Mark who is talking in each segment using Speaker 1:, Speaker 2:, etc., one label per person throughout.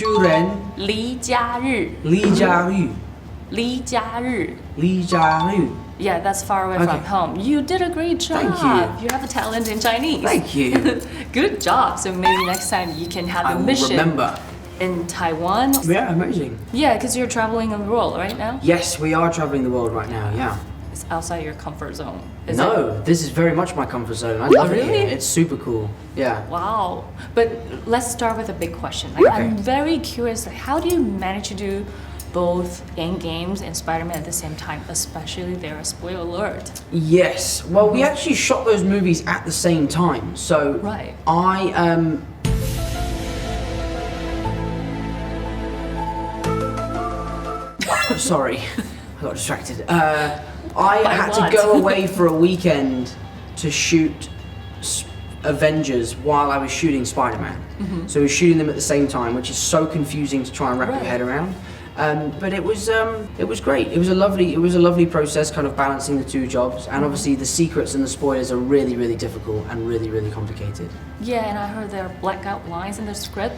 Speaker 1: 住人
Speaker 2: 离家日
Speaker 1: 离家日
Speaker 2: 离家日
Speaker 1: 离家日
Speaker 2: Yeah, that's far away from home. You did a great job.
Speaker 1: Thank you.
Speaker 2: You have a talent in Chinese.
Speaker 1: Thank you.
Speaker 2: Good job. So maybe next time you can have a mission
Speaker 1: remember.
Speaker 2: in Taiwan.
Speaker 1: Yeah, amazing.
Speaker 2: Yeah, because you're traveling the world right now.
Speaker 1: Yes, we are traveling the world right now, yeah.
Speaker 2: It's outside your comfort zone. Is
Speaker 1: No,
Speaker 2: it?
Speaker 1: this is very much my comfort zone. I love it
Speaker 2: really?
Speaker 1: here. It's super cool. Yeah.
Speaker 2: Wow. But let's start with a big question. Like, I'm very curious, like, how do you manage to do both Endgames and Spider-Man at the same time, especially there are spoiler alert.
Speaker 1: Yes. Well, we actually shot those movies at the same time. So
Speaker 2: Right.
Speaker 1: Sorry, I got distracted. I had to go away for a weekend to shoot Avengers while I was shooting Spider-Man. So we were shooting them at the same time, which is so confusing to try and wrap your head around. But it was great. It was a lovely process, kind of balancing the two jobs. And obviously, the secrets and the spoilers are really, really difficult and really, really complicated.
Speaker 2: Yeah, and I heard there are blackout lines in the script.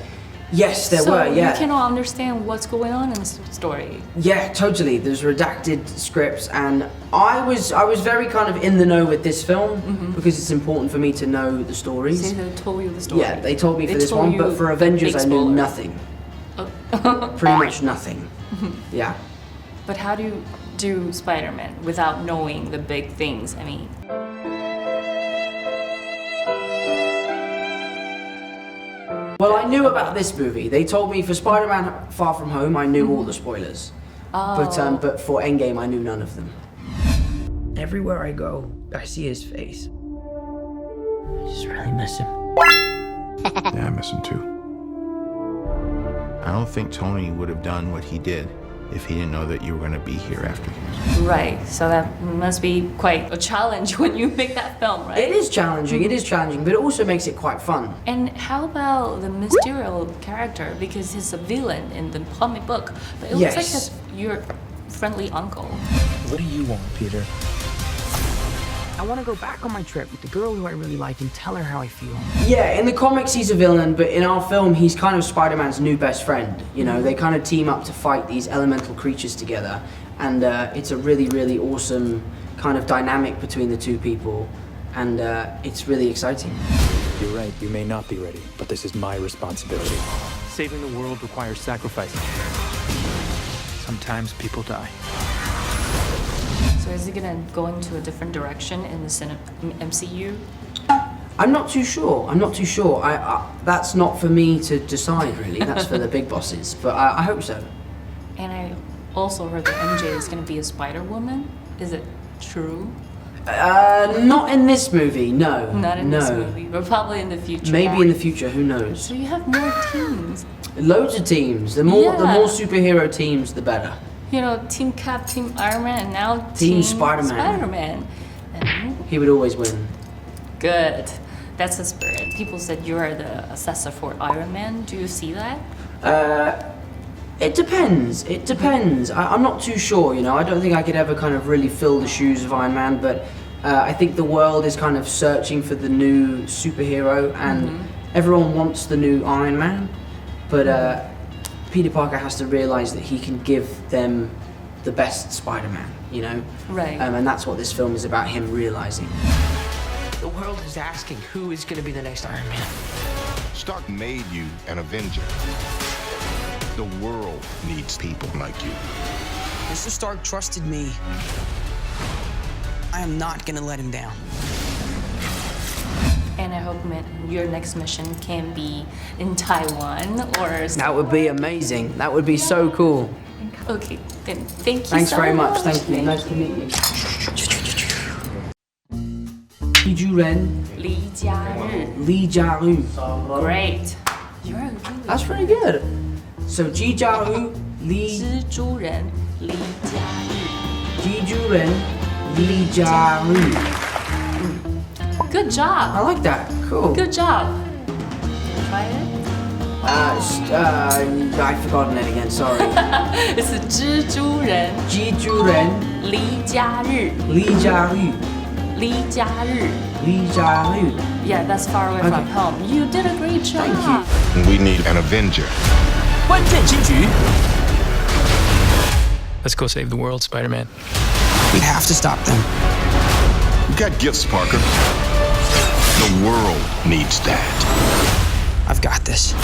Speaker 1: Yes, there were. Yeah.
Speaker 2: So you cannot understand what's going on in the story.
Speaker 1: Yeah, totally. There's redacted scripts, and I was very kind of in the know with this film because it's important for me to know the stories.
Speaker 2: So they told you the story.
Speaker 1: Yeah, they told me for this one, but for Avengers, I knew nothing. Pretty much nothing. Yeah.
Speaker 2: But how do you do Spider-Man without knowing the big things? I mean.
Speaker 1: Well, I knew about this movie. They told me for Spider-Man Far From Home, I knew all the spoilers.
Speaker 2: Oh.
Speaker 1: But for Endgame, I knew none of them. Everywhere I go, I see his face. I just really miss him.
Speaker 3: Yeah, I miss him too. I don't think Tony would have done what he did if he didn't know that you were going to be here after him.
Speaker 2: Right, so that must be quite a challenge when you make that film, right?
Speaker 1: It is challenging, but it also makes it quite fun.
Speaker 2: And how about the Mysterio character? Because he's a villain in the comic book, but it looks like your friendly uncle.
Speaker 4: What do you want, Peter?
Speaker 1: I want to go back on my trip with the girl who I really like and tell her how I feel. Yeah, in the comics he's a villain, but in our film he's kind of Spider-Man's new best friend. You know, they kind of team up to fight these elemental creatures together, and it's a really, really awesome kind of dynamic between the two people, and it's really exciting.
Speaker 4: You're right, you may not be ready, but this is my responsibility. Saving the world requires sacrifice. Sometimes people die.
Speaker 2: So is it gonna go into a different direction in the MCU?
Speaker 1: I'm not too sure. That's not for me to decide, really. That's for the big bosses. But I hope so.
Speaker 2: And I also heard that MJ is gonna be a Spider-Woman. Is it true?
Speaker 1: Not in this movie, no.
Speaker 2: Not in this movie, but probably in the future.
Speaker 1: Maybe in the future, who knows?
Speaker 2: So you have more teams.
Speaker 1: Loads of teams. The more superhero teams, the better.
Speaker 2: You know, Team Cap, Team Iron Man, and now
Speaker 1: Team Spider-Man. He would always win.
Speaker 2: Good. That's the spirit. People said you are the assessor for Iron Man. Do you see that?
Speaker 1: It depends. I'm not too sure, you know. I don't think I could ever kind of really fill the shoes of Iron Man, but I think the world is kind of searching for the new superhero, and everyone wants the new Iron Man, but Peter Parker has to realize that he can give them the best Spider-Man, you know?
Speaker 2: Right.
Speaker 1: And that's what this film is about, him realizing.
Speaker 5: The world is asking who is going to be the next Iron Man.
Speaker 3: Stark made you an Avenger. The world needs people like you.
Speaker 5: Mr. Stark trusted me. I am not going to let him down.
Speaker 2: And I hope your next mission can be in Taiwan or...
Speaker 1: That would be amazing. That would be so cool.
Speaker 2: Okay, then thank you
Speaker 1: Thanks
Speaker 2: so
Speaker 1: very
Speaker 2: much.
Speaker 1: Thank you. Nice to meet you. 李主人
Speaker 2: 离家日
Speaker 1: 李家日
Speaker 2: Great. You're really
Speaker 1: That's pretty good. So 吉家日李
Speaker 2: 蜘蛛人离家日
Speaker 1: 吉主人李家日
Speaker 2: Good job.
Speaker 1: I like that. Cool.
Speaker 2: Good job. Try it.
Speaker 1: I've forgotten it again. Sorry.
Speaker 2: It's 蜘蛛人
Speaker 1: 吉主人
Speaker 2: 离家日
Speaker 1: 李家日
Speaker 2: 离家日
Speaker 1: 李家日
Speaker 2: Yeah, that's far away from home. You did a great job.
Speaker 1: Thank you.
Speaker 3: We need an Avenger.
Speaker 6: 关键新局。
Speaker 4: Let's go save the world, Spider-Man.
Speaker 7: We have to stop them.
Speaker 8: You got gifts, Parker. The world needs that.
Speaker 7: I've got this.